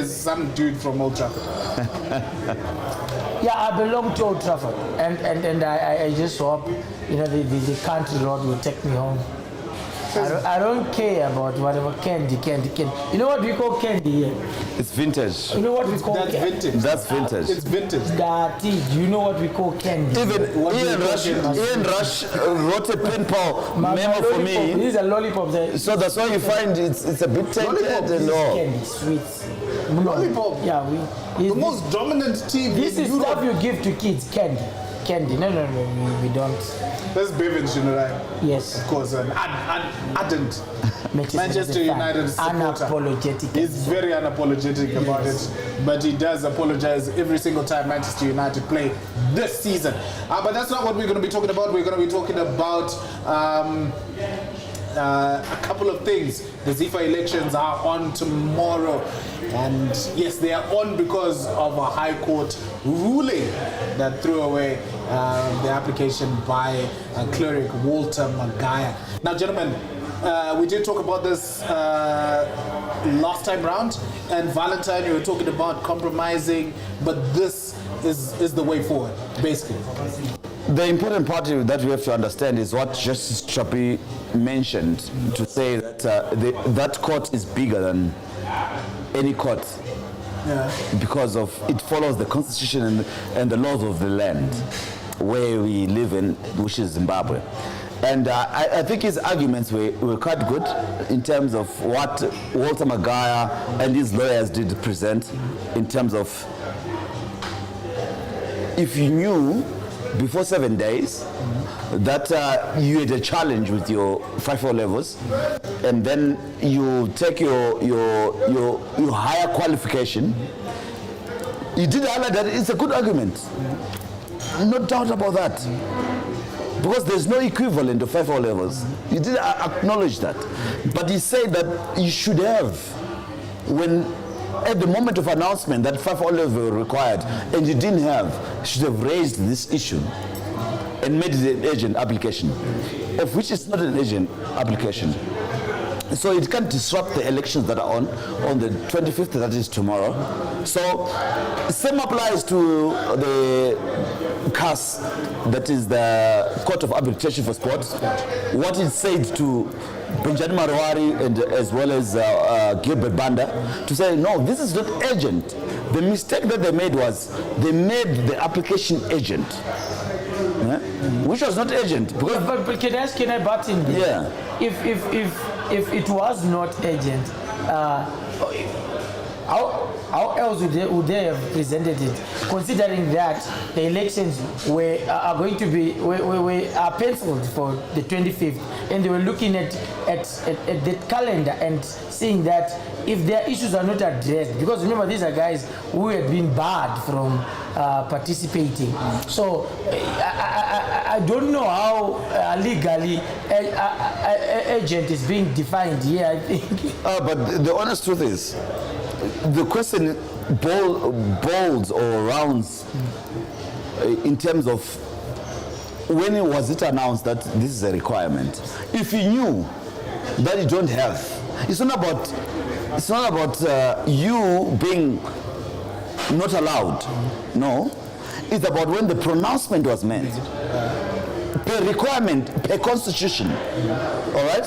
there's some dude from Old Trafford. Yeah, I belong to Old Trafford, and I just hope, you know, the country road will take me home. I don't care about whatever candy. You know what we call candy here? It's vintage. You know what we call That's vintage. That's vintage. It's vintage. You know what we call candy? Even Ian Rush wrote a pen pal memo for me. These are lollipops. So that's why you find it's a bit tainted and all. Candy, sweets. Lollipop. Yeah, the most dominant team This in is Europe. stuff you give to kids, candy. No, we don't. That's Beven Svinurayi. Yes. Of course, an ardent Manchester United supporter. Unapologetic. He's very unapologetic about it, but he does apologize every single time Manchester United play this season. But that's not what we're going to be talking about. We're going to be talking about a couple of things. The ZIFA elections are on tomorrow, and yes, they are on because of a High Court ruling that threw away the application by cleric Walter Magaya. Now, gentlemen, we did talk about this last time round, and Valentine, you were talking about compromising, but this is the way forward, basically. The important part that we have to understand is what Justice Chapi mentioned, to say that that court is bigger than any court. Yeah. Because of it follows the constitution and the laws of the land where we live in, which is Zimbabwe. And I think his arguments were quite good in terms of what Walter Magaya and his lawyers did present, in terms of if you knew before 7 days that you had a challenge with your 5-4 levels, and then you take your higher qualification. You did highlight that it's a good argument. No doubt about that. Because there's no equivalent of 5-4 levels. You did acknowledge that. But he said that you should have, when at the moment of announcement that 5-4 level were required, and you didn't have, should have raised this issue and made it an urgent application, of which is not an urgent application. So it can disrupt the elections that are on the 25th, that is tomorrow. So same applies to the CAS, that is the Court of Arbitration for Sports. What it said to Benjamin Marwari and as well as Gilbert Banda, to say, no, this is not urgent. The mistake that they made was they made the application urgent, which was not urgent. Because but can I butt in there? Yeah. If it was not urgent, how else would they have presented it? Considering that the elections are going to be are penciled for the 25th, and they were looking at the calendar and seeing that if their issues are not addressed, because remember these are guys who had been barred from participating. So I don't know how legally urgent is being defined here, I think. But the honest truth is, the question boils or rounds in terms of when was it announced that this is a requirement. If you knew that you don't have, it's not about you being not allowed. No, it's about when the pronouncement was made. Per requirement, per constitution. All right,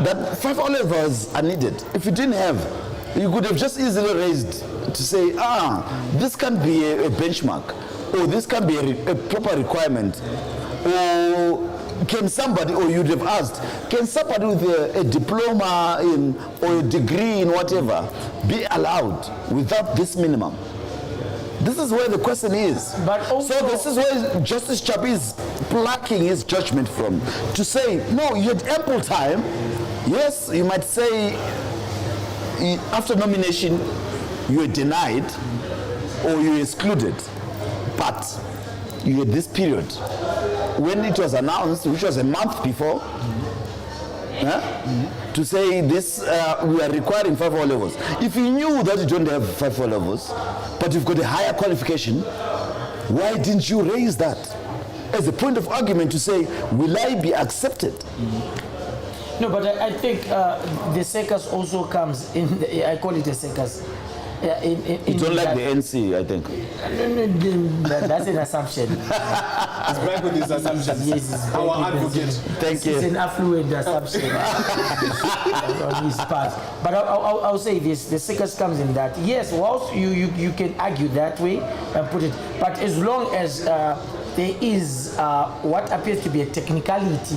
that 5 levels are needed. If you didn't have, you could have just easily raised to say, this can be a benchmark, or this can be a proper requirement, or can somebody, or you'd have asked, can somebody with a diploma or a degree in whatever be allowed without this minimum? This is where the question is. But also, so this is where Justice Chapi is plucking his judgment from, to say, no, you had ample time. Yes, you might say, after nomination, you were denied or you were excluded, but you had this period. When it was announced, which was a month before, to say this, we are requiring 5-4 levels. If you knew that you don't have 5-4 levels, but you've got a higher qualification, why didn't you raise that as a point of argument to say, will I be accepted? No, but I think the circus also comes in, I call it a circus. You don't like the NC, I think. That's an assumption. He's back with his assumptions. Yes, our advocate. Thank you. It's an affluent assumption on his part. But I'll say this: the sickness comes in that. Yes, whilst you can argue that way and put it, but as long as there is what appears to be a technicality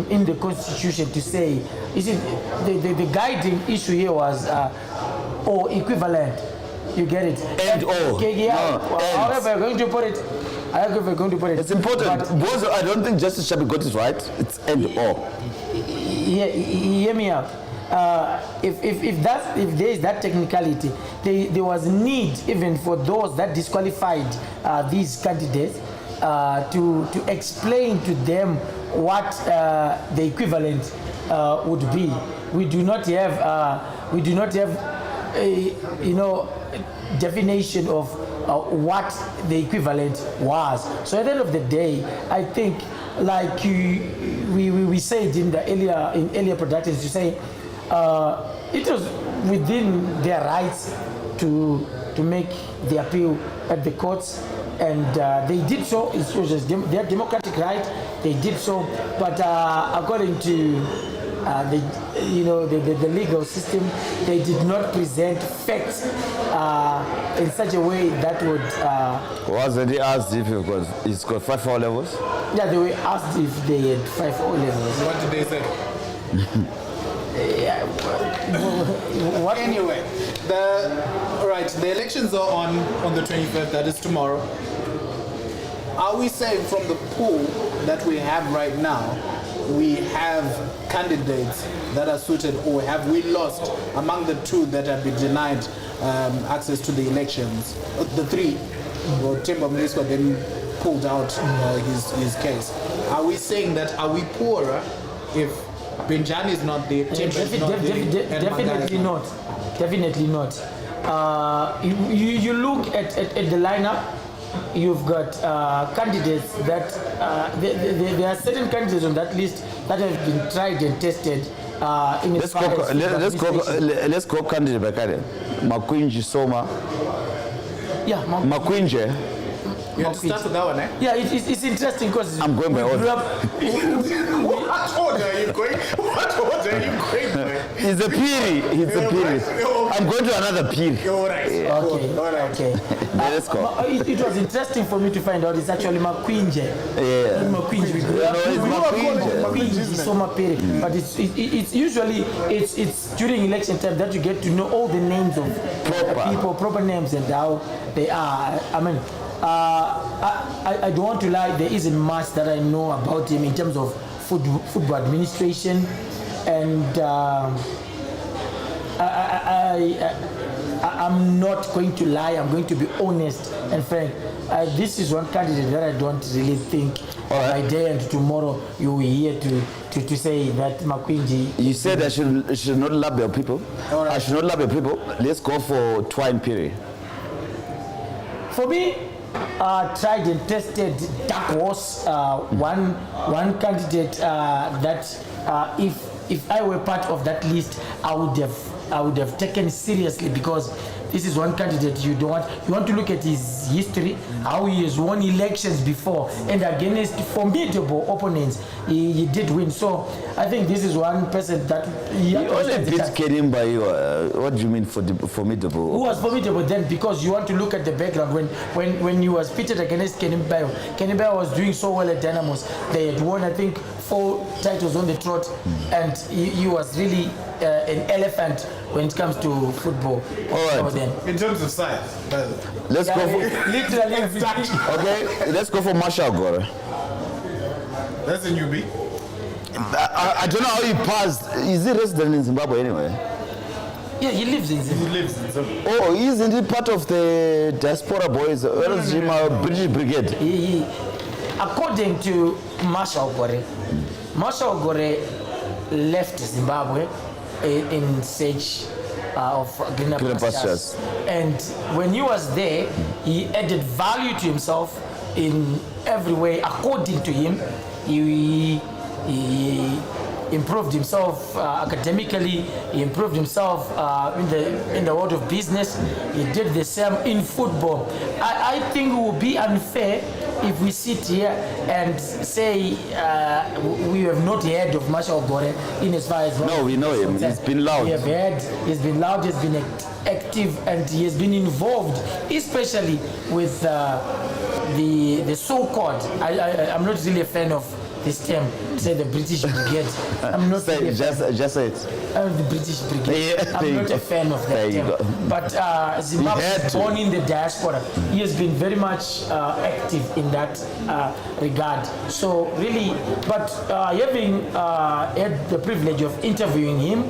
in the Constitution to say, you see, the guiding issue here was or equivalent. You get it? And or. Okay, yeah. No, however, we're going to put it. However, we're going to put it. It's important. Because I don't think Justice Shabi got it right. It's and or. Yeah, hear me out. If there is that technicality, there was need even for those that disqualified these candidates to explain to them what the equivalent would be. We do not have definition of what the equivalent was. So at the end of the day, I think, like we said in earlier productions, you say it was within their rights to make the appeal at the courts, and they did so. It was just their democratic right. They did so, but according to the legal system, they did not present facts in such a way that would. Wasn't he asked if he's got 5 4 levels? Yeah, they were asked if they had 5 4 levels. What did they say? What? Anyway, the elections are on the 25th. That is tomorrow. Are we saying from the pool that we have right now, we have candidates that are suited, or have we lost among the 2 that have been denied access to the elections? The 3, well, Themba Mliswa then pulled out his case. Are we saying that, are we poorer if Benjani is not there, Themba is not there, Definitely not. Definitely not. You look at the lineup. You've got candidates that there are certain candidates on that list that have been tried and tested. Let's go candidate by candidate. Makwinji Soma. Yeah, Makwinje. You have to start with that one, eh? Yeah, it's interesting because I'm going by order. What order are you going? What order are you going by? He's a piri. I'm going to another piri. All right. Yeah. Okay. Let's go. It was interesting for me to find out it's actually Makwinje. Yeah. Makwinje. It's Makwinje. Soma piri. But it's usually it's during election time that you get to know all the names of people, proper names, and how they are. I mean. I don't want to lie, there isn't much that I know about him in terms of football administration, and I'm not going to lie, I'm going to be honest and frank. This is one candidate that I don't really think by day and tomorrow you will hear to say that Makwinji. You said I should not love your people. Right. I should not love your people. Let's go for Twine Piri. For me, tried and tested dark horse, one candidate that if I were part of that list, I would have taken seriously, because this is one candidate you want to look at his history, how he has won elections before, and against formidable opponents he did win. So I think this is one person that he only beat Kenim by what do you mean formidable? Who was formidable then? Because you want to look at the background when he was pitted against Kenim Bayo. Kenim Bayo was doing so well at Dynamos. They had won, I think, 4 titles on the trot, and he was really an elephant when it comes to football. All right. In terms of size, let's go for literally. Okay, let's go for Marshall Gore. That's a newbie. I don't know how he passed. Is he resident in Zimbabwe anyway? Yeah, he lives in Zimbabwe. Oh, isn't he part of the diaspora boys? British Brigade? He, according to Marshall Gore left Zimbabwe in search of greener pastures. And when he was there, he added value to himself in every way. According to him, he improved himself academically. He improved himself in the world of business. He did the same in football. I think it would be unfair if we sit here and say we have not heard of Marshall Gore in as far as... No, we know him. He's been loud. We have heard, he's been loud, he's been active, and he has been involved, especially with the so-called... I'm not really a fan of this term, say the British Brigade. I'm not Say, really just say it. the British Brigade. Yeah, I'm not a fan of that term. But Zimbabwe is born in the diaspora. He has been very much active in that regard. So really, but having had the privilege of interviewing him,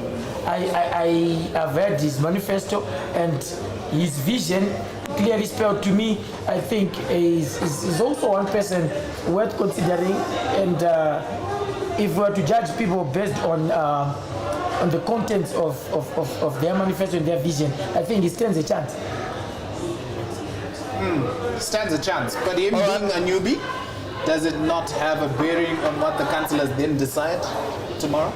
I have read his manifesto, and his vision clearly spelled to me. I think is also one person worth considering. And if we were to judge people based on the contents of their manifesto and their vision, I think he stands a chance. Stands a chance. But him being a newbie, does it not have a bearing on what the councillors then decide tomorrow?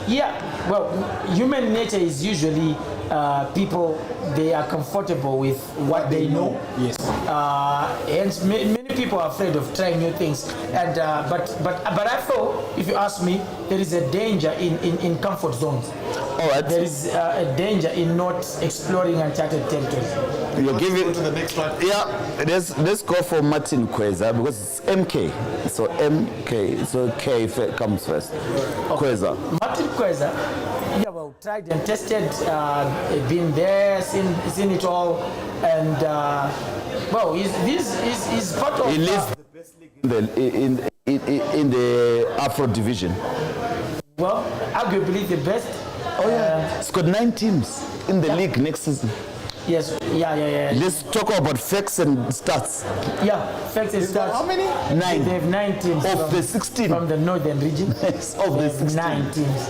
Yeah, well, human nature is usually people, they are comfortable with what they know. Yes. And many people are afraid of trying new things. And but I feel, if you ask me, there is a danger in comfort zones. All right. There is a danger in not exploring uncharted territories. You're giving to the next one. Yeah, let's go for Martin Kweza because it's MK. So MK, so K comes first. Kweza. Martin Kweza, yeah, well, tried and tested, been there, seen it all, and well, he's part of. He leads the best league in the Afro division. Well, arguably the best. Oh yeah, it's got 9 teams in the league next season. Yes, yeah. Let's talk about facts and stats. Yeah, facts and stats. How many? 9. They have 9 teams Of the 16. from the northern region. Yes, of They the have 16. 9 teams.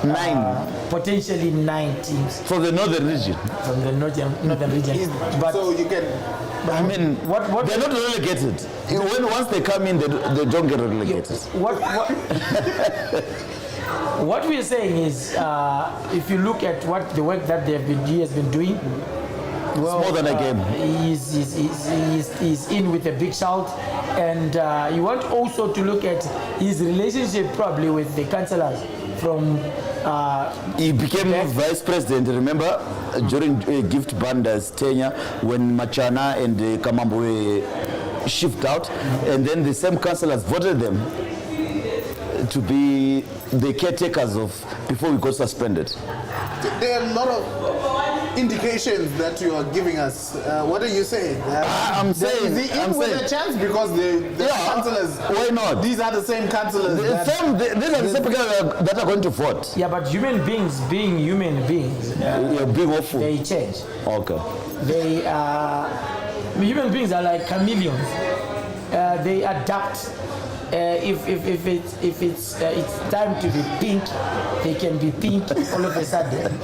9. Potentially 9 teams For the northern region. from the northern region. But So you can... I mean, what they're not relegated. Once they come in, they don't get relegated. what we are saying is, if you look at what the work that he has been doing, well, It's more than a game. He's in with a big shout, and you want also to look at his relationship probably with the councillors from. He became vice president, remember, during Gift Banda's tenure when Machana and Kamambwe shift out, and then the same councillors voted them to be the caretakers of before we got suspended. There are a lot of indications that you are giving us. What are you saying? I'm saying, Is he in with a chance because the councillors? Why not? These are the same councillors. These are the same people that are going to vote. Yeah, but human beings being human beings, You're being awful. they change. Okay. Human beings are like chameleons. They adapt. If it's time to be pink, they can be pink all of a sudden.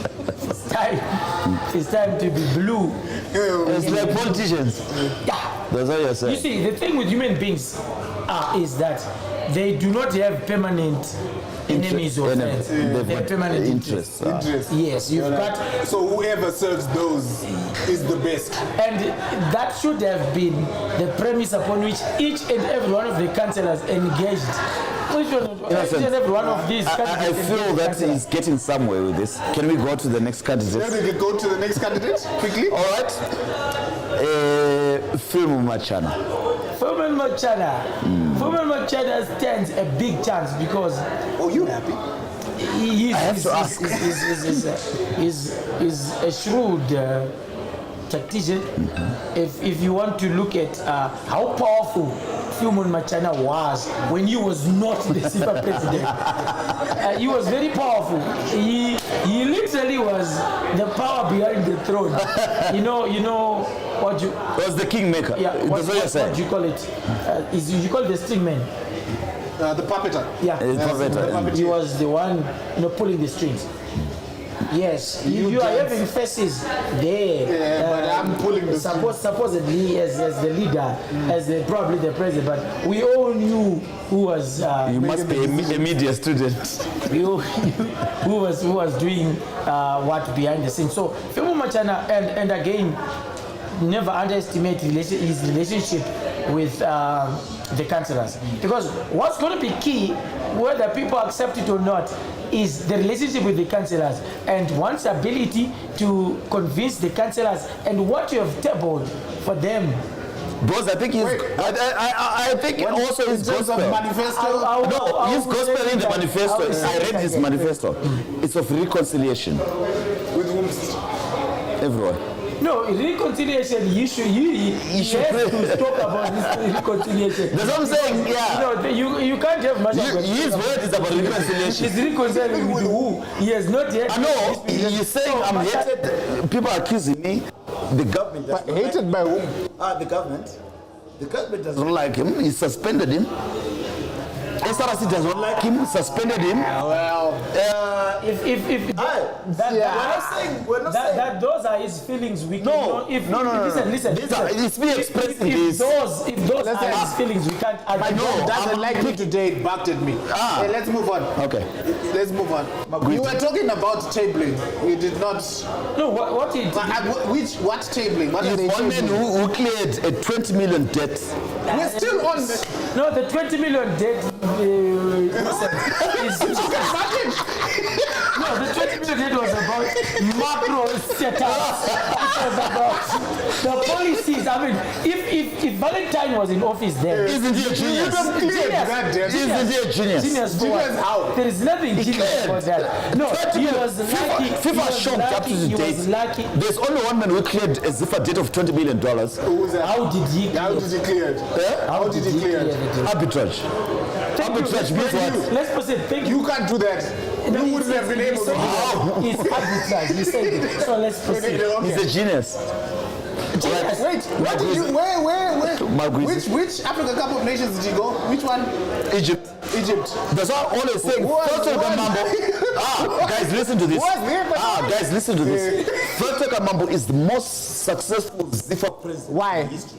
It's time to be blue. It's like politicians. Yeah. That's what you're saying. You see, the thing with human beings is that they do not have permanent enemies or friends. They have permanent interests. Interest. Yes, you've got. So whoever serves those is the best. And that should have been the premise upon which each and every one of the councillors engaged. Each and every one of these I feel that he's getting somewhere with this. Can we go to the next candidate? Then we can go to the next candidate quickly. All right. Fulham Machana. Fulham Machana. Fulham Machana stands a big chance because Oh, you happy? he I have to ask. is a shrewd tactician. If you want to look at how powerful Fulham Machana was when he was not the ZIFA president, he was very powerful. He literally was the power behind the throne. You know what you Was the kingmaker. yeah That's what you're saying. what do you call it? You call it the stringman. The puppeter. Yeah. It's Yes, better. the puppeteer. He was the one, pulling the strings. Yes, you are having faces there. Yeah, but I'm pulling the supposedly as the leader, as probably the president. But we all knew who was. You must be a media student. who was doing what behind the scenes. So Femo Machana, and again, never underestimate his relationship with the councillors, because what's going to be key, whether people accept it or not, is the relationship with the councillors and one's ability to convince the councillors and what you have tabled for them. Because I think he's, I think also his gospel. Manifesto. No, his gospel in the manifesto. I read his manifesto. It's of reconciliation. With whom? Everyone. No, reconciliation, he has to talk about this reconciliation. That's what I'm saying, yeah. You can't have much. His word is about reconciliation. He's reconciling with who? He has not yet. I know, you're saying I'm hated. People are accusing me. The government. But hated by whom? The government. The government doesn't like him. He suspended him. SRC does not like him, suspended him. Well, we're not saying that those are his feelings. We no. Listen. It's me expressing if this. those are his feelings, we can't argue. no, doesn't like me today. It backed at me. Hey, let's move on. Okay. Let's move on. You were talking about tabling. We did not. No, what he did. What tabling? What are they One man tabling? who cleared a 20 million debt. We're still on this. No, the 20 million debt. Listen, no, the 20 million debt was about macro setups. It was about the policies. I mean, if Valentine was in office then, Isn't he a genius? Isn't he a genius? Genius for what? How? There is nothing genius about that. No, he was lucky. FIFA shocked up to the date. There's only one man who cleared a ZIFA debt of $20 million. How did he clear? How did he clear it? How did he clear it? Arbitrage. Arbitrage means what? Let's proceed. Thank you. You can't do that. You wouldn't have been able to do that. It's arbitrage. You said it. So let's proceed. He's a genius. Wait, what did you? Where? Which Africa Cup of Nations did you go? Which one? Egypt. That's what I'm always saying. Guys, listen to this. Guys, listen to this. Fulham Mambo is the most successful ZIFA president.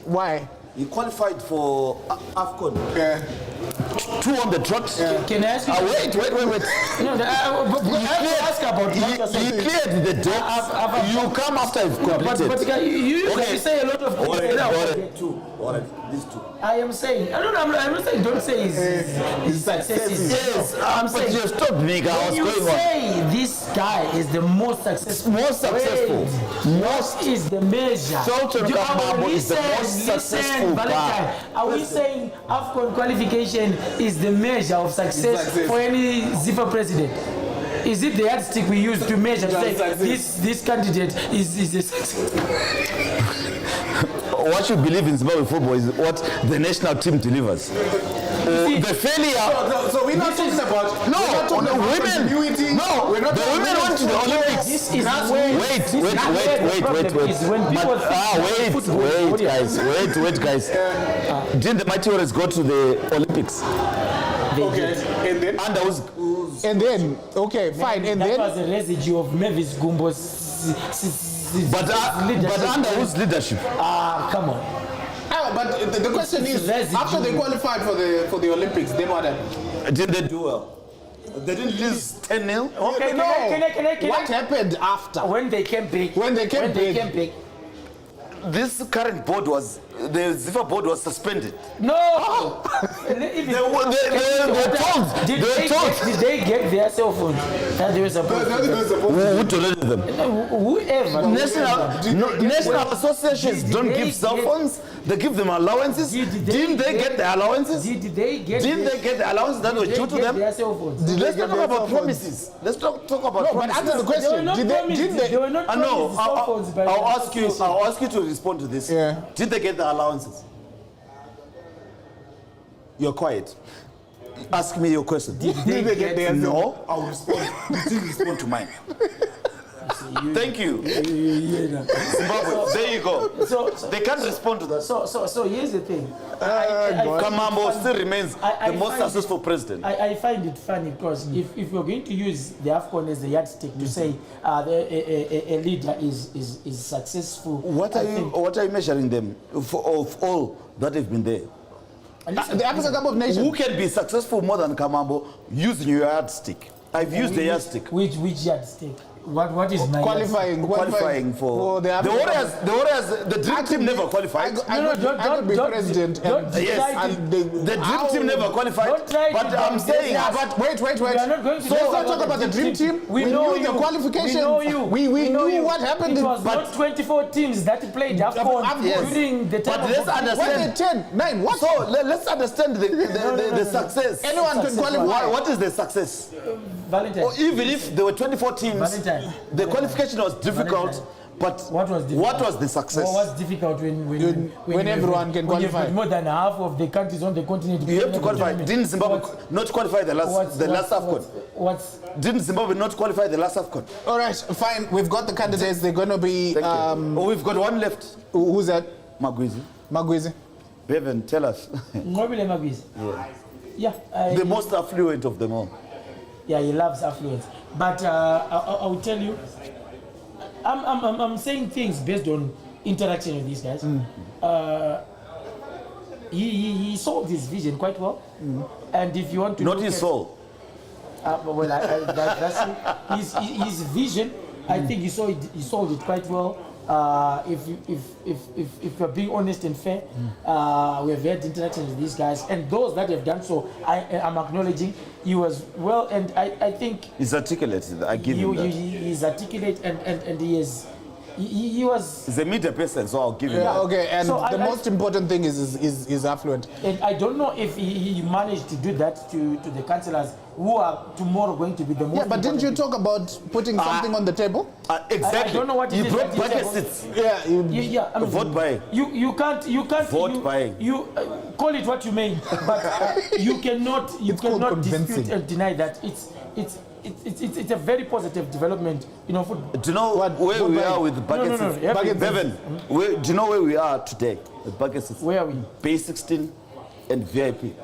Why? He qualified for AFCON. Yeah. 2 on the trot. Can I ask you? Wait. No, I have to ask about what He cleared the debt. You come after you've completed. But you say a lot of things. These two. I am saying, I'm not saying don't say his successes. Yes, I'm but saying you stopped me. I was you going say this guy is the most successful. Most is the measure. Sultan Mambo is the most successful guy. Are we saying AFCON qualification is the measure of success for any ZIFA president? Is it the yardstick we use to measure? To say this candidate is a success? What you believe in Zimbabwe football is what the national team delivers. The failure. So we're not talking about women. No, we're not. The women went to the Olympics. This is Wait, guys. Didn't the Mighty Warriors go to the Olympics? Okay, and then? Fine, and that then? was a residue of Mavis Gumbo's. But under whose leadership? Come on. But the question is, after they qualified for the Olympics, then what happened? Didn't they do well? They didn't lose 10-0? Okay, can what happened after? When they came big. When they came big. This current board the ZIFA board was suspended. No! They were told. Did they get their cell phones that they were supposed to? Who donated them? Whoever. National associations don't give cell phones. They give them allowances. Didn't they get the allowances? Didn't they get the allowances that were due to them? Their cell phones? Let's talk about promises. Let's talk about promises. But answer the question. They were not promised cell phones by I'll ask you to respond to this. Yeah. Did they get the allowances? You're quiet. Ask me your question. Did they get No, I'll respond. You didn't respond to mine. Thank you. Zimbabwe, there you go. They can't respond to that. So here's the thing. Kamambo still remains the most successful president. I find it funny because if we're going to use the AFCON as the yardstick to say a leader is successful, what are you measuring them for, of all that have been there? The African Cup of Nations. Who can be successful more than Kamambo using your yardstick? I've used the yardstick. Which yardstick? What is my qualifying for the Warriors? The dream team never qualified. I could be president. Yes, the dream team never qualified. But I'm saying, but wait. Let's not talk about the dream team. We know the qualification. We know you. We knew what happened. It was not 24 teams that played AFCON during the time. But let's understand. 10, 9. What? So let's understand the success. Anyone can qualify. What is the success? Valentine. Or even if there were 24 teams, Valentine. the qualification was difficult. Valentine. But what was the success? What was difficult when everyone can qualify? More than half of the countries on the continent. You have to qualify. Didn't Zimbabwe not qualify the last AFCON? Didn't Zimbabwe not qualify the last AFCON? All right, fine. We've got the candidates. They're going to be. We've got one left. Who's that? Magwizi. Beven, tell us. Magwizi. Yeah. The most affluent of them all. Yeah, he loves affluence. But I will tell you, I'm saying things based on interaction with these guys. He sold his vision quite well. And if you want to not his soul. Well, that's his vision. I think he sold it quite well. If we're being honest and fair, we have had interactions with these guys, and those that have done so, I'm acknowledging he was well, and I think he's articulate. I give him that. He's articulate, and he was. He's a media person, so I'll give him that. Okay, and so the most important thing is affluent. And I don't know if he managed to do that to the councillors who are tomorrow going to be the most. Yeah, but didn't you talk about putting something on the table? Exactly. I don't know what you brought bucket seats. Yeah. I mean, vote by. You can't vote by. You call it what you may, but you cannot dispute and deny that it's a very positive development, you know. Do you know where we are with bucket seats? Beven, do you know where we are today with bucket seats? Where are we? Base 16 and VIP.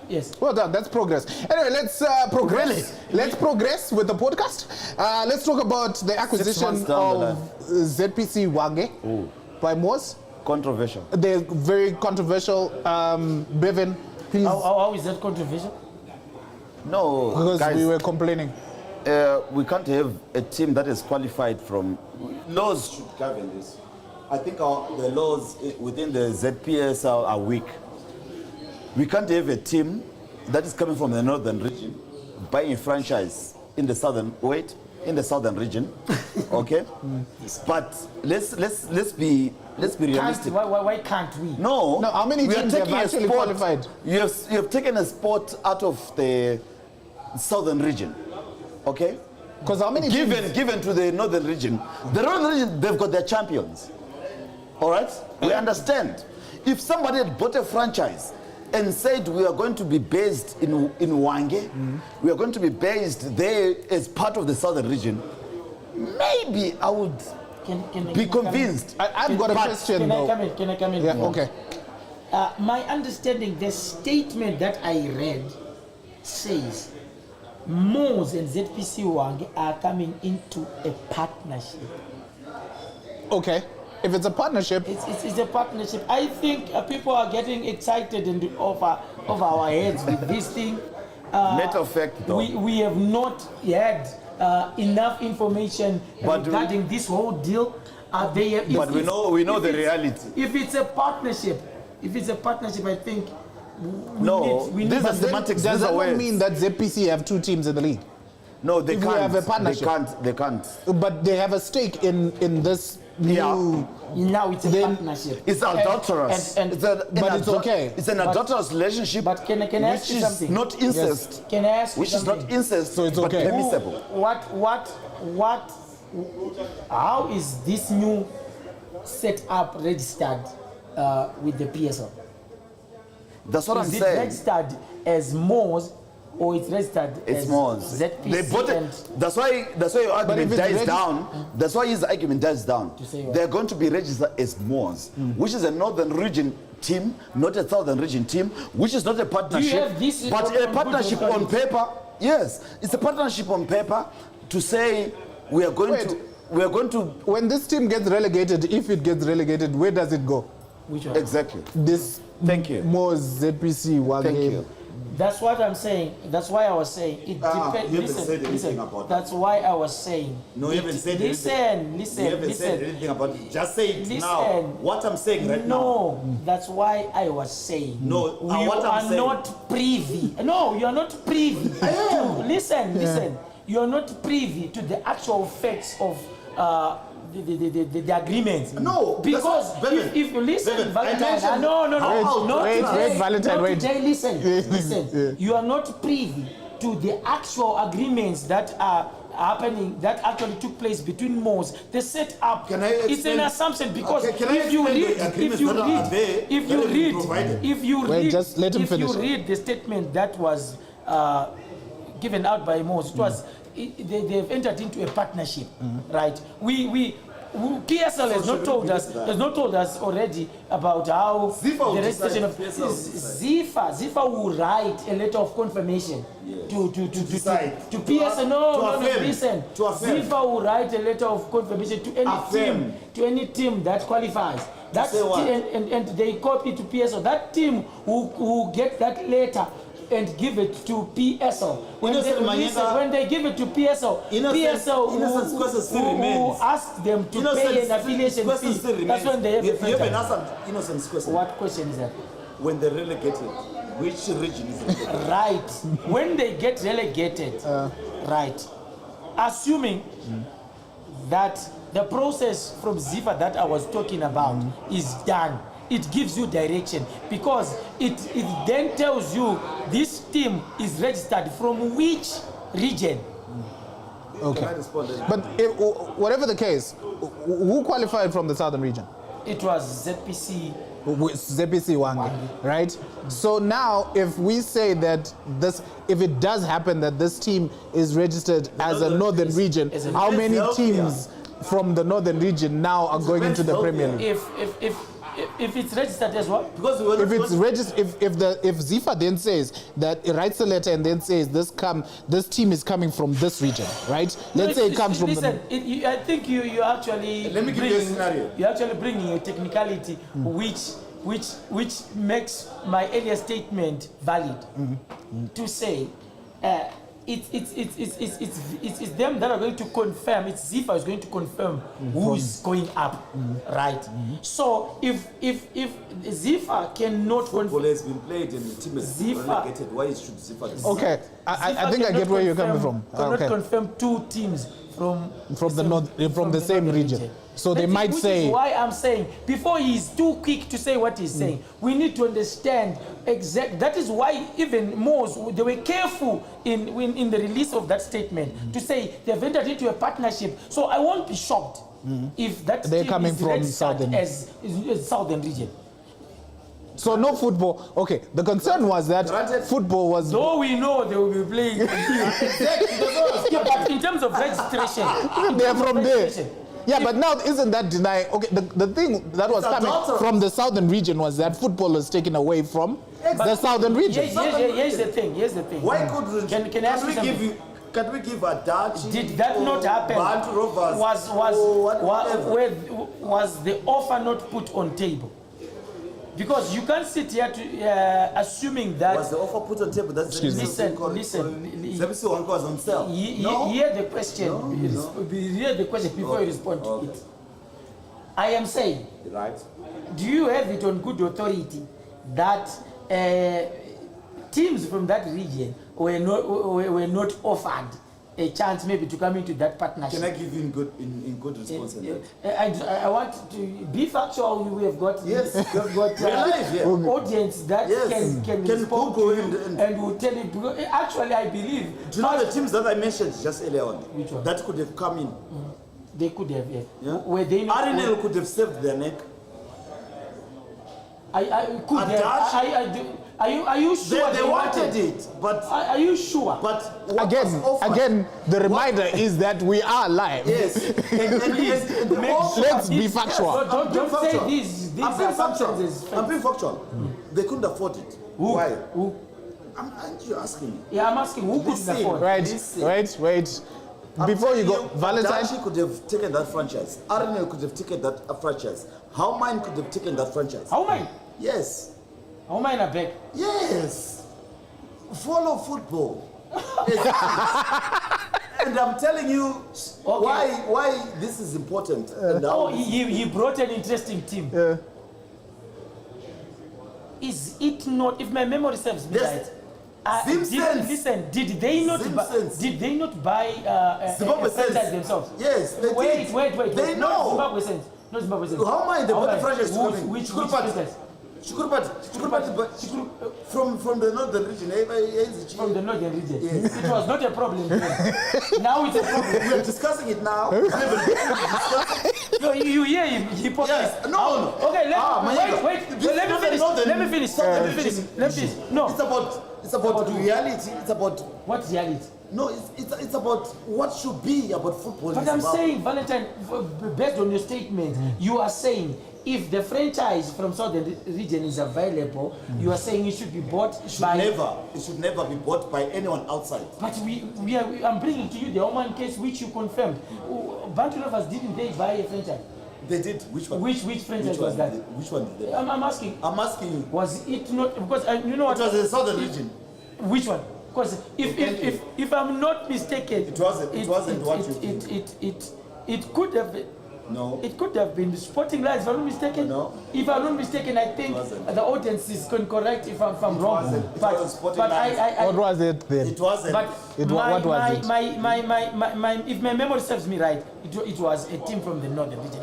Yes. Well done. That's progress. Anyway, let's progress. Really? Let's progress with the podcast. Let's talk about the acquisition of ZPC Hwange by Mwos. Controversial. They're very controversial. Beven, please. How is that controversial? No, because guys, we were complaining. We can't have a team that is qualified from. Laws should govern this. I think the laws within the ZPS are weak. We can't have a team that is coming from the northern region buying a franchise in the southern region, okay? But let's be realistic. Why can't we? No. How many teams have actually qualified? You have taken a sport out of the southern region, okay? Because how many given to the northern region? The northern region, they've got their champions. All right? We understand. If somebody had bought a franchise and said we are going to be based in Hwange, we are going to be based there as part of the southern region, maybe I would be convinced. I've got a question though. Can I come in? Yeah, okay. My understanding, the statement that I read says Mwos and ZPC Hwange are coming into a partnership. Okay. If it's a partnership, it's a partnership. I think people are getting excited and over our heads with this thing. Net effect, though. We have not had enough information regarding this whole deal. But we know the reality. If it's a partnership, I think. These are semantics. Does that not mean that ZPC have two teams in the league? No, they can't. Have a partnership. They can't. But they have a stake in this. Now it's a partnership. It's adulterous. But it's okay. It's an adulterous relationship. But can I ask you something? Which is not incest. Yes. Can I ask you something? Which is not incest. So it's okay. But permissible. How is this new setup registered with the PSL? That's what I'm saying. Is it registered as Mwos or it's registered It's as Mwos. ZPC. They bought and it. That's why your argument if it's dies down. That's why his argument dies down. To say what? They're going to be registered as Mwos, which is a northern region team, not a southern region team, which is not a partnership, have this but on a good partnership on authority? paper. Yes, it's a partnership on paper to say we are going Wait. to. We are going to. When this team gets relegated, if it gets relegated, where does it go? which one? Exactly. This Thank you. Mwos ZPC Hwange. Thank you. That's what I'm saying. That's why I was saying it depends. you haven't said anything Listen. about That's why I was saying. No, you haven't said Listen, You haven't said listen. anything about it. Just say it now. Listen. What I'm saying right now. No, that's why I was saying. No, you what I'm are saying. not privy. No, you are not privy. Listen. You are not privy to the actual facts of the agreements. No, that's because what- Beven, if you listen, Beven, I Valentine, mentioned- no, not Wait, today, wait, Valentine, not wait. today, listen. You are not privy to the actual agreements that are happening, that actually took place between Mwos. They set up. Can I It's explain- an assumption because Okay, can I if you explain the read, agreements that are there, if that you have been read, provided? if you Wait, read, just let him if finish. you read the statement that was given out by Mwos, it was they've entered into a partnership, right? PSL has not told us already about how ZIFA will the registration of decide. ZIFA will write a letter of confirmation to decide. PSL. No, affirm. listen. To affirm. ZIFA will write a letter of confirmation to any team that qualifies. That Say what? and they copy to PSL. That team will get that letter and give it to PSL. When they give it to PSL, Innocence question still will remains. ask them to pay an affiliation question fee. still remains. That's when they have You a haven't franchise. answered innocence question. What question is that? When they're relegated, which region is it? Right. When they get relegated, right. Assuming that the process from ZIFA that I was talking about is done, it gives you direction because it then tells you this team is registered from which region. Okay. Can I respond? But whatever the case, who qualified from the southern region? It was ZPC. ZPC Hwange, right? So now, if we say that if it does happen that this team is registered as a northern region, how many teams from the northern region now are going into the Premier League? If it's registered as what? Because If it's registered, if ZIFA then says that it writes a letter and then says this team is coming from this region, right? Let's say it comes from listen, I think you actually Let me give you a scenario. You're actually bringing a technicality which makes my earlier statement valid to say it's them that are going to confirm. It's ZIFA is going to confirm who's going up, right? So if ZIFA cannot football has been played and the team has been ZIFA relegated, why should ZIFA decide? Okay, I think I cannot get where you're coming confirm- from. Cannot Okay. confirm two teams from the north, from the same northern region. So they Which might say. is why I'm saying before he's too quick to say what he's saying, we need to understand exact. That is why even Mwos, they were careful in the release of that statement to say they've entered into a partnership. So I won't be shocked if that They're team coming is from registered southern. as southern region. So no football. Okay, the concern was that football was. Though we know they will be playing. Yeah, but in terms of registration, They're from there. Yeah, but now isn't that denying? Okay, the thing that was coming from the southern region was that football was taken away from the southern region. Here's the thing. Why could Can I ask you something? Can we give a Dutch? Did that not happen? Banter Rovers? Was the offer not put on table? Because you can't sit here to assuming that. Was the offer put on table? That's Listen. ZPC Wankie was on sale. Hear the question. Hear the question before you respond to it. I am saying, Right. do you have it on good authority that teams from that region were not offered a chance maybe to come into that partnership? Can I give you in good response? I want to be factual. We have got we have got live, yeah. audience that can respond Google to you and will tell it. Because actually, I believe. Do you know the teams that I mentioned just earlier on? Which one? That could have come in. They could have, Yeah. Were they not? RNL could have saved their neck. I could A have. Dutch? Are you sure They wanted it, but Are you sure? what was offered- Again, the reminder is that we are live. Yes. And the offer- Let's be factual. Don't say these I'm being factual. assumptions is I'm being factual. They couldn't afford it. Who? Why? Who? Aren't you asking me? Yeah, I'm asking who could Listen. afford? Wait. Before you go, Valentine. Adachi could have taken that franchise. Arsenal could have taken that franchise. How mine could have taken that franchise? How many? Yes. How many are back? Yes. Follow football. And I'm telling you why this is important. And how He brought an interesting team. Is it not, if my memory serves me Yes. right, did they not buy Zimbabwe a franchise Sens. themselves? Yes, they Wait. They Not know. Zimbabwe Sens. Not Zimbabwe Sens. How many they bought the franchise to come in? Which Chukwupati. franchise? From the northern region. From the northern region. Yes. It was not a problem then. Now it's a problem. We are discussing it now. No, you hear him. He put Yes. No. Okay, Manyenga. wait. This Let me is finish. not the- Let me finish. No. It's about reality. It's about What reality? no. It's about what should be about football. But in I'm Zimbabwe. saying, Valentine, based on your statement, you are saying if the franchise from southern region is available, you are saying it should be bought It should never be bought by anyone outside. But I'm bringing to you the Oman case which you confirmed. Bantu Lovers, didn't they buy a franchise? They did. Which one? Which franchise was that? Which one did they? I'm asking. I'm asking you. Was it not because you know It what? was the southern region. Which one? Because if I'm not mistaken, It wasn't what you think. it could have been. No. It could have been Sporting Lives, if I'm not mistaken. No. If I'm not mistaken, I think wasn't. the audience is correct if I'm wrong. wasn't. It But, was Sporting but Lives. What was it then? It wasn't. But What was it? if my memory serves me right, it was a team from the northern region.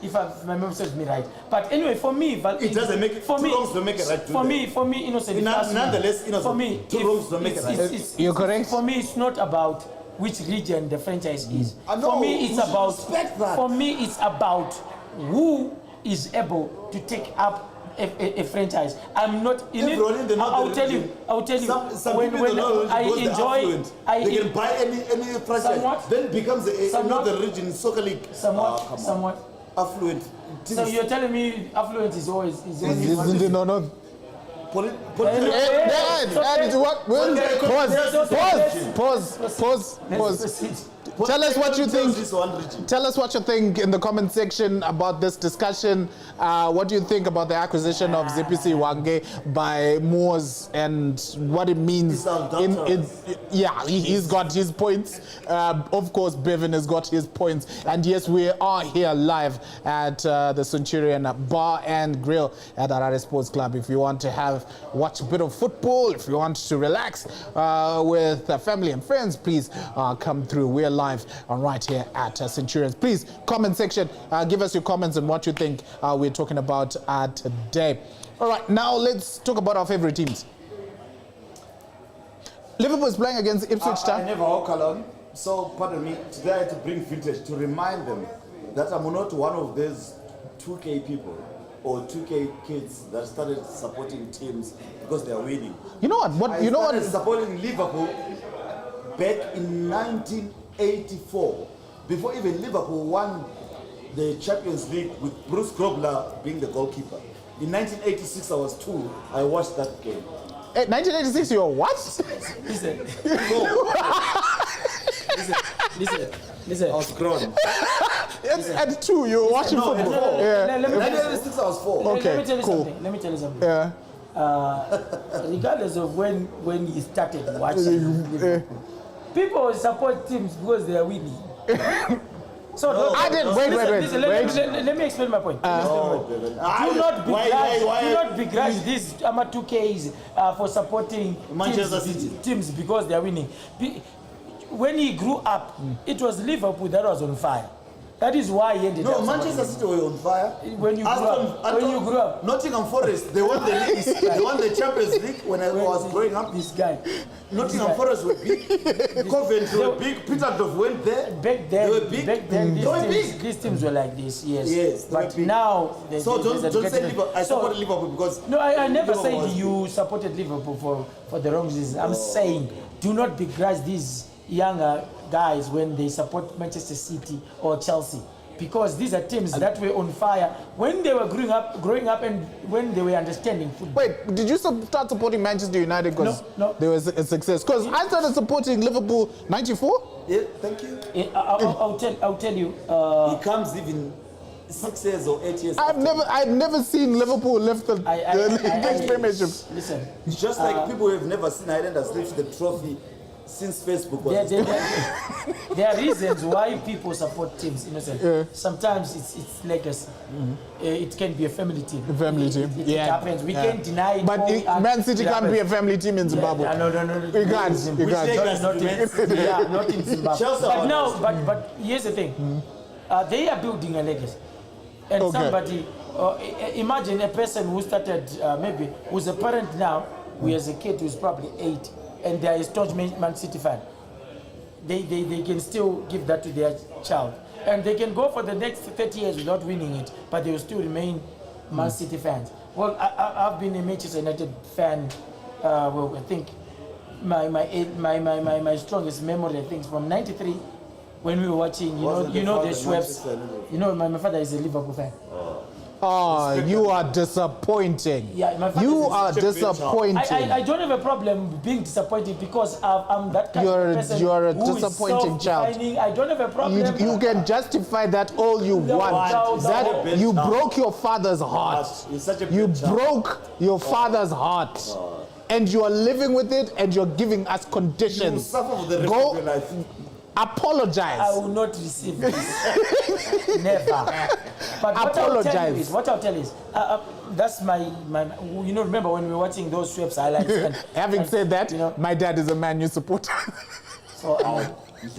If my memory serves me right. But anyway, for me, It doesn't make it. For two me, wrongs don't make it right. for me, innocent. if you ask me, Nonetheless, innocent. For me, Two wrongs don't make it right. You're correct. For me, it's not about which region the franchise is. No, For me, we it's should about. respect that. For me, it's about who is able to take up a franchise. I'm not in it. Everyone in the I'll northern tell you. region. I'll tell you. Some people in the northern I region, because they're enjoy. affluent, they can buy any franchise. Somewhat. Then it becomes a Somewhat. northern region soccer league. Somewhat. Affluent. So you're telling me affluence is always Isn't it no? Pause. Tell us what you think. Tell us what you think in the comment section about this discussion. What do you think about the acquisition of ZPC Hwange by Mwos and what it means? He's got his points. Of course, Beven has got his points. And yes, we are here live at the Centurion Bar and Grill at Harare Sports Club. If you want to watch a bit of football, if you want to relax with family and friends, please come through. We're live right here at Centurions. Please, comment section, give us your comments on what you think we're talking about today. All right, now let's talk about our favorite teams. Liverpool is playing against Ipswich Town. I never walk alone, so pardon me. Today I had to bring vintage to remind them that I'm not one of those 2K people or 2K kids that started supporting teams because they are winning. You know what? I started supporting Liverpool back in 1984, before even Liverpool won the Champions League with Bruce Grobler being the goalkeeper. In 1986, I was 2. I watched that game. 1986, you were what? Listen. I was grown. At 2, you were watching football. Let me 1986, I was 4. Okay, let me tell you cool. something. Let me tell you something. Yeah. Regardless of when you started watching, people support teams because they are winning. So No, I didn't. Wait. Let me explain my point. Do not begrudge these amateur 2Ks for supporting Manchester City teams because they are winning. When he grew up, it was Liverpool that was on fire. That is why he ended No, up. Manchester City were on fire. When you grew up, Nottingham Forest, they won the league. They won the Champions League when I was growing up. This guy. Nottingham Forest were big. Coventry were big. Peterhof went there. Back then, they were big. These teams were like this, yes. Yes, they but were big. now... So don't say Liverpool. I supported Liverpool because... No, I never Liverpool said you supported Liverpool for the wrong reasons. I'm saying do not begrudge these younger guys when they support Manchester City or Chelsea. Because these are teams that were on fire when they were growing up and when they were understanding football. Wait, did you start supporting Manchester United because No. there was a success? Because I started supporting Liverpool 94. Yeah, thank you. I'll tell you. He comes even 6 years or 8 years. I've never seen Liverpool lift the Premiership. Listen. It's just like people who have never seen Highlanders lift the trophy since Facebook was. There are reasons why people support teams. Sometimes it's legacy. It can be a family team. A family team. It happens. We can't deny it. But Man City can't be a family team in Zimbabwe. No. You can't. You can't. Not in Zimbabwe. But here's the thing. They are building a legacy. And somebody, imagine a person who started, maybe, who's a parent now, who has a kid who's probably 8, and they are a staunch Man City fan. They can still give that to their child. And they can go for the next 30 years without winning it, but they will still remain Man City fans. Well, I've been a Manchester United fan, I think my strongest memory, I think, is from '93, when we were watching, the Schweppes. My father is a Liverpool fan. Oh, you are disappointing. Yeah, my father you is are disappointing. I don't have a problem being disappointed because I'm that kind of person. You are a who disappointing is child. I don't have a problem. You can justify that all you want. That you broke your father's heart. You broke your father's heart. And you are living with it and you're giving us conditions. You suffer for the rest of your life. Apologize. I will not receive this. Never. But apologize. What I'll tell you is, that's my. Remember when we were watching those Schweppes highlights? Having said that, my dad is a Man U supporter. So this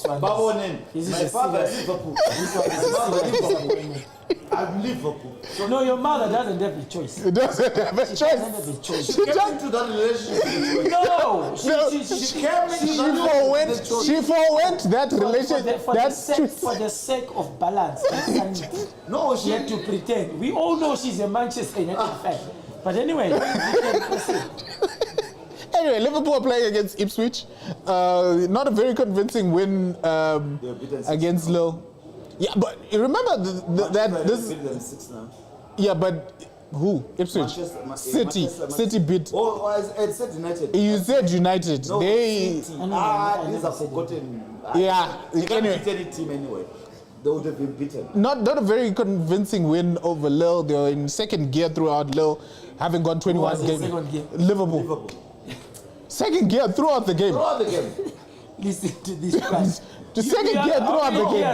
one. My father is Liverpool. I'm Liverpool. No, your mother doesn't have a choice. It doesn't have a choice. She came into that relationship. No, she forwent that relationship. For the sake of balance. No, she had to pretend. We all know she's a Manchester United fan. But anyway, we can proceed. Anyway, Liverpool are playing against Ipswich. Not a very convincing win against Lille. Yeah, but remember that this. Yeah, but who? Ipswich. City beat. Oh, I said United. You said United. No, these are forgotten. Yeah. They can't beat any team anyway. They would have been beaten. Not a very convincing win over Lille. They were in second gear throughout Lille, having gone 21 games. Liverpool. Second gear throughout the game. Listen to this price. The second gear throughout the game.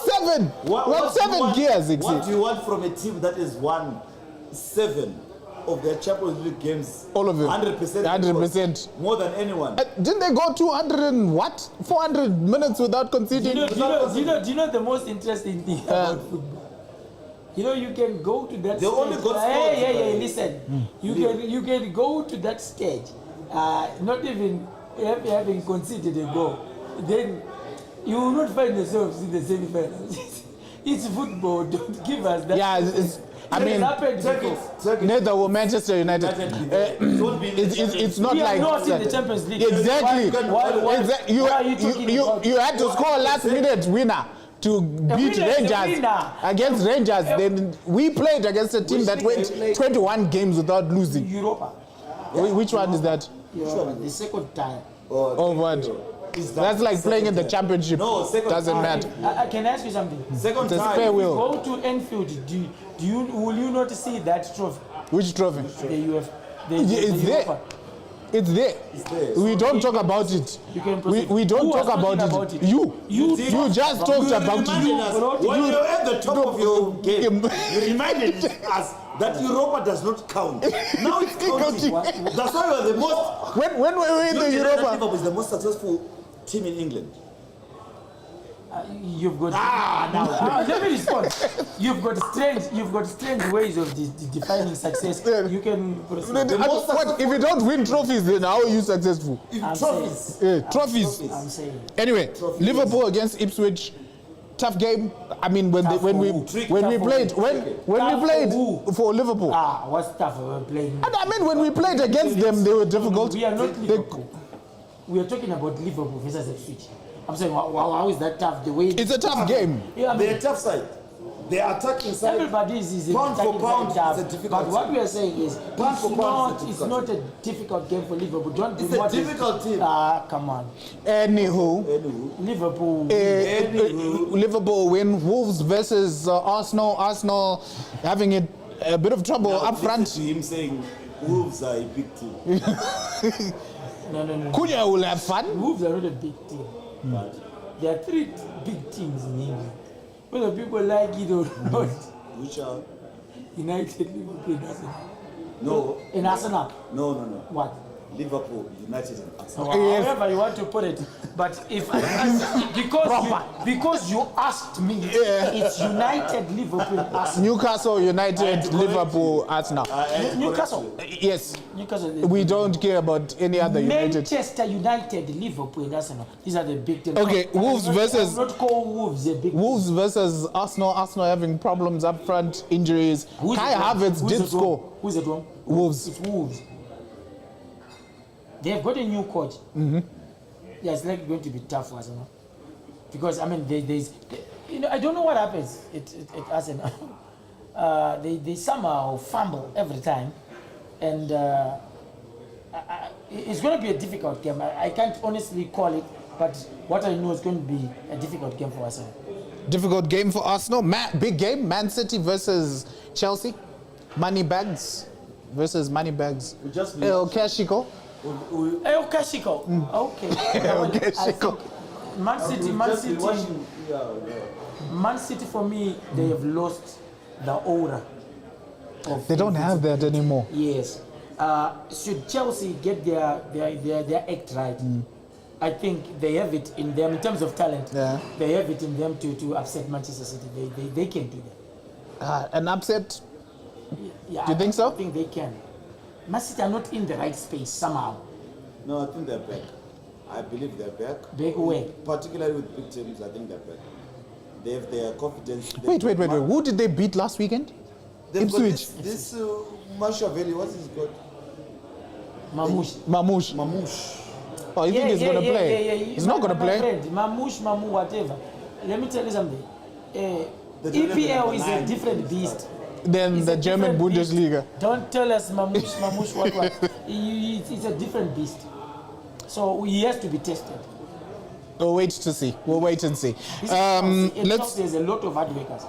Seven. What 7 gears? What do you want from a team that has won 7 of their Champions League games? All of them. 100%. More than anyone. Didn't they go 200 and what? 400 minutes without conceding? Do you know the most interesting thing about football? You can go to that stage. only got listen. You can go to that stage, not even having conceded a goal. Then you will not find yourselves in the semi-finals. It's football. Don't give us that. Yeah, neither will Manchester United. It's not like not in the Champions League. Exactly. You had to score a Why last-minute winner to beat Rangers against Rangers. Then we played against a team that went 21 games without losing. Europa. Which one is that? The second time. Oh, what? That's like playing in the championship. No, doesn't matter. I can ask you something. Second time. time. Fair will. Go to Enfield. Will you not see that trophy? Which trophy? It's there. It's there. We don't talk about it. We don't talk about it. You just talked about it. When you're at the top of your game, you reminded us that Europa does not count. Now it's counting. That's why you're the most. When we were in the Europa, Liverpool is the most successful team in England. You've got let me respond. You've got strange ways of defining success. You can proceed. What if you don't win trophies? Then how are you successful? Trophies. I'm saying. Anyway, Liverpool against Ipswich, tough game. I mean, when we played for Liverpool. What's tough? We're playing. And I mean, when we played against them, they were difficult. We are not Liverpool. We are talking about Liverpool versus Ipswich. I'm saying, how is that tough? The way it's a tough game. Yeah, I mean, They're tough side. The attacking side. Everybody is pound for pound tough. is a difficult But what we are saying is, it's not a difficult game for Liverpool. Don't do it's a difficult team. Come on. Anywho. Liverpool. Liverpool win. Wolves versus Arsenal. Arsenal having a bit of trouble up front. To him saying, Wolves are a big team. No. Cunha will have fun. Wolves are not a big team. But there are 3 big teams in England. Whether people like it or not. Which are? United, Liverpool, and Arsenal. No. In Arsenal? No. What? Liverpool, United, and Arsenal. However you want to put it, but if because you asked me, it's United, Liverpool, Arsenal. Newcastle, United, Liverpool, Arsenal. Newcastle. Yes. Newcastle. We don't care about any other United. Manchester United, Liverpool, and Arsenal. These are the big teams. Okay, Wolves versus. Not call Wolves a big. Wolves versus Arsenal. Arsenal having problems up front, injuries. Kai Havertz did score. Who's at home? Wolves. It's Wolves. They've got a new coach. Yeah, it's like going to be tough for Arsenal. Because, I mean, there's... I don't know what happens at Arsenal. They somehow fumble every time. And it's going to be a difficult game. I can't honestly call it, but what I know is going to be a difficult game for Arsenal. Difficult game for Arsenal. Big game. Man City versus Chelsea. Moneybags versus Moneybags. El Clasico. El Clasico. Okay. El Clasico. Man City for me, they have lost the aura. They don't have that anymore. Yes. Should Chelsea get their act right, I think they have it in them in terms of talent. Yeah. They have it in them to upset Manchester City. They can do that. An upset? Yeah, do you think so? I think they can. Man City are not in the right space somehow. No, I think they're back. I believe they're back. Back where? Particularly with big teams, I think they're back. They have their confidence. Wait. Who did they beat last weekend? Ipswich. This Machiavelli, what's his called? Mamouche. Oh, you think he's going to play? Yeah. He's not going to play? Friend, Mamouche, whatever. Let me tell you something. EPL is a different beast. Than the German Bundesliga. Don't tell us Mamouche, what. It's a different beast. So he has to be tested. We'll wait to see. We'll wait and see. There's a lot of hard workers.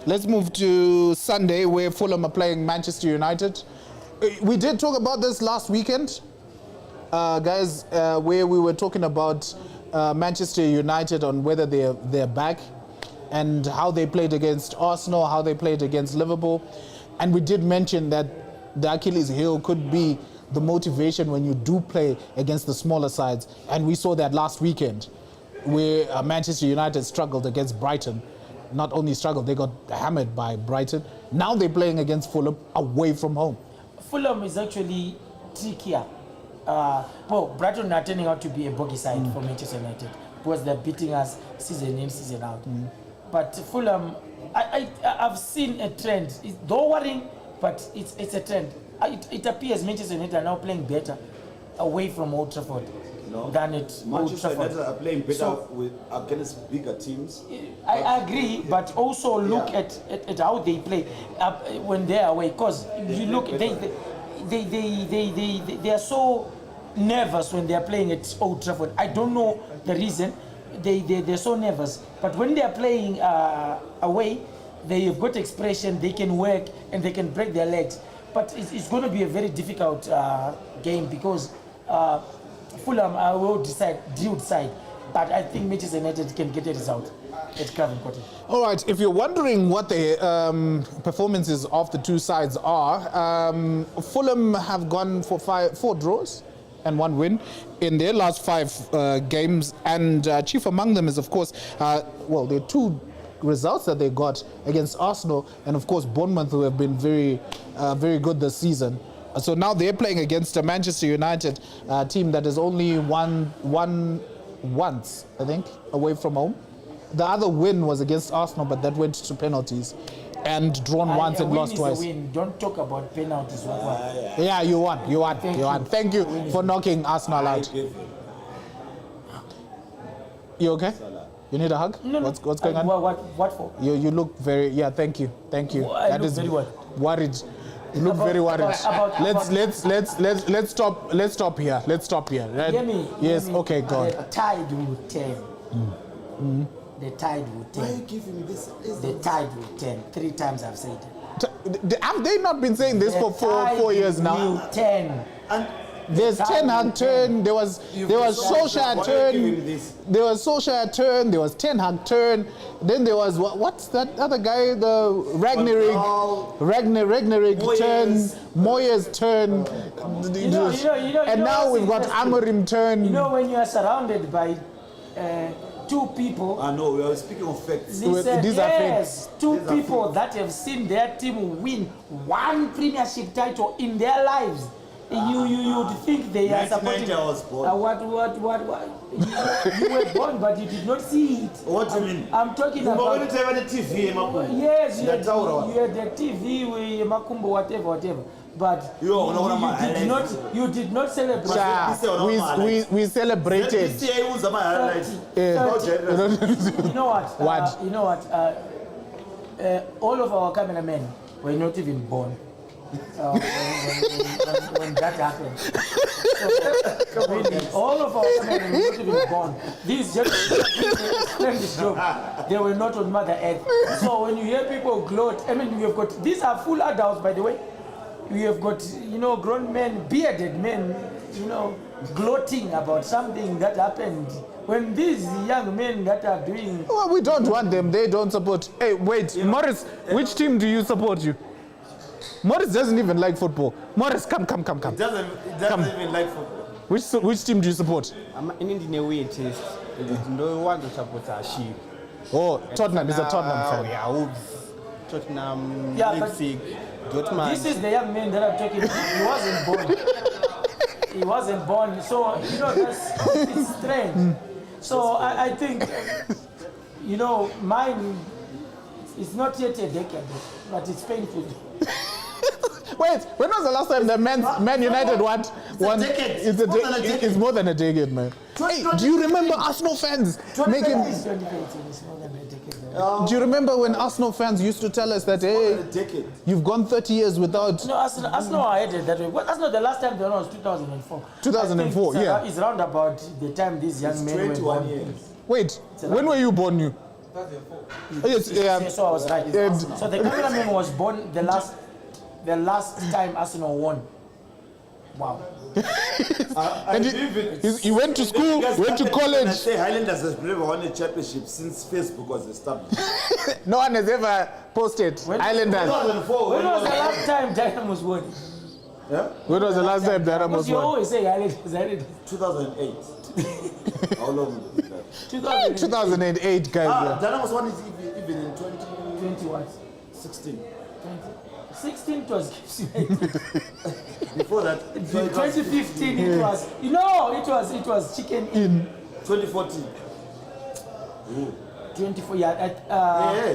Let's move to Sunday, where Fulham are playing Manchester United. We did talk about this last weekend, guys, where we were talking about Manchester United on whether they're back, and how they played against Arsenal, how they played against Liverpool. And we did mention that the Achilles heel could be the motivation when you do play against the smaller sides. And we saw that last weekend, where Manchester United struggled against Brighton. Not only struggled, they got hammered by Brighton. Now they're playing against Fulham away from home. Fulham is actually trickier. Brighton are turning out to be a bogey side for Manchester United, because they're beating us season in, season out. But Fulham, I've seen a trend. It's though worrying, but it's a trend. It appears Manchester United are now playing better away from Old Trafford than at Old Trafford. Manchester United are playing better against bigger teams. I agree, but also look at how they play when they're away. Because you look, they are so nervous when they are playing at Old Trafford. I don't know the reason. They're so nervous. But when they are playing away, they've got expression, they can work, and they can break their legs. But it's going to be a very difficult game, because Fulham will decide. But I think Manchester United can get a result at Craven Cottage. All right, if you're wondering what the performances of the two sides are, Fulham have gone for 4 draws. and 1 win in their last 5 games. And chief among them is, of course, well, there are 2 results that they got against Arsenal and, of course, Bournemouth, who have been very good this season. So now they're playing against a Manchester United team that has only won once, I think, away from home. The other win was against Arsenal, but that went to penalties. And drawn once and lost twice. Win. Don't talk about penalties. Yeah, you won. Thank you for knocking Arsenal out. You okay? You need a hug? No. What's going on? What for? You look very, thank you. I look very what? Worried. You look very worried. Let's stop here. Right? Yes, okay, go on. The tide will turn. The tide will turn. Why are you giving this? The tide will turn. 3 times I've said it. Have they not been saying this for 4 years now? Will turn. And there's Ten Hag turn. There was Solskjaer turn. There was Solskjaer turn. There was Ten Hag turn. Then there was what's that other guy? The Ragnarik turn. Moyes turn. And now we've got Amorim turn. You know, when you are surrounded by 2 people. I know, we are speaking of facts. Listen, these are facts. 2 people that have seen their team win 1 premiership title in their lives. You'd think they are supporting. I was born. What? You were born, but you did not see it. What do you mean? I'm talking But about. when you tell the TV, Yes, you had the TV with Makumbo, whatever. But you did not celebrate. We celebrated. You know what? What? You know what? All of our cameramen were not even born. When that happened. So, really, all of our cameramen were not even born. These gentlemen, they were not on Mother Earth. So when you hear people gloat, I mean, you have got, these are full adults, by the way. We have got, grown men, bearded men, gloating about something that happened. When these young men that are doing... Well, we don't want them. They don't support... Hey, wait, Morris, which team do you support you? Morris doesn't even like football. Morris, come. He doesn't even like football. Which team do you support? I'm in a way taste. No one to support our sheep. Oh, Tottenham is a Tottenham fan. Yeah, Wolves, Tottenham, Leipzig, Dortmund. This is the young man that I'm talking about. He wasn't born. So, it's strange. So I think, mine is not yet a decade, but it's painful. Wait, when was the last time the Man United won? It's more than a decade, man. Hey, do you remember Arsenal fans making... Do you remember when Arsenal fans used to tell us that, hey, you've gone 30 years without... No, Arsenal are headed that way. Arsenal, the last time they won was 2004. 2004, yeah. It's around about the time these young men were born. Years. Wait, when were you born, you? 2004. Yes, so I was right. So the cameraman was born the last time Arsenal won. Wow. And he went to school, went to college. I say Highlanders has never won a championship since Facebook was established. No one has ever posted Highlanders. 2004. When was the last time Dynamos won? Yeah? When was the last time Dynamos You won? always say Highlanders. 2008. How long is that? 2008, guys. Dynamos won it even in 2016. 16 it was Before that, 2015 it was. It was Chicken Inn. 2014. 24. Yeah.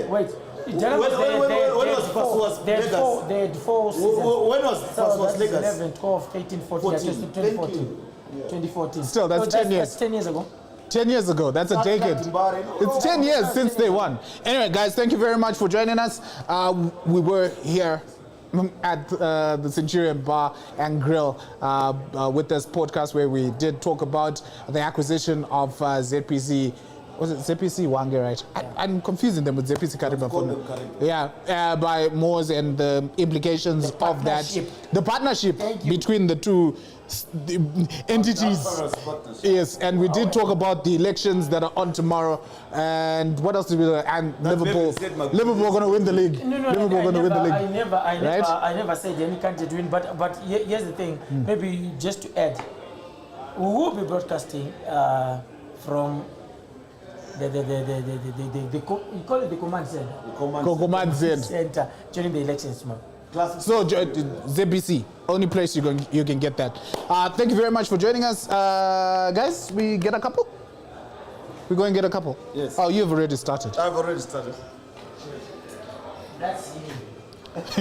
Wait. When was they had 4 seasons. When was So Legacy? 11, 12, 13, 14. That's just 2014. 2014. Still, that's 10 years. That's 10 years ago. 10 years ago, that's a decade. It's 10 years since they won. Anyway, guys, thank you very much for joining us. We were here at the Centurion Bar and Grill with this podcast where we did talk about the acquisition of ZPC. Was it ZPC Hwange, right? I'm confusing them with ZPC Kariba. Yeah, by Mwos and the implications of that. The partnership between the two entities. Yes, and we did talk about the elections that are on tomorrow. And what else did we do? And Liverpool going to win the league. Liverpool going to win the league. I never said any candidate win. But here's the thing. Maybe just to add. We will be broadcasting from you call it the command center. Command Center during the elections tomorrow. So ZPC, only place you can get that. Thank you very much for joining us, guys. We get a couple. We're going to get a couple. Yes. Oh, you've already started. I've already started. That's you.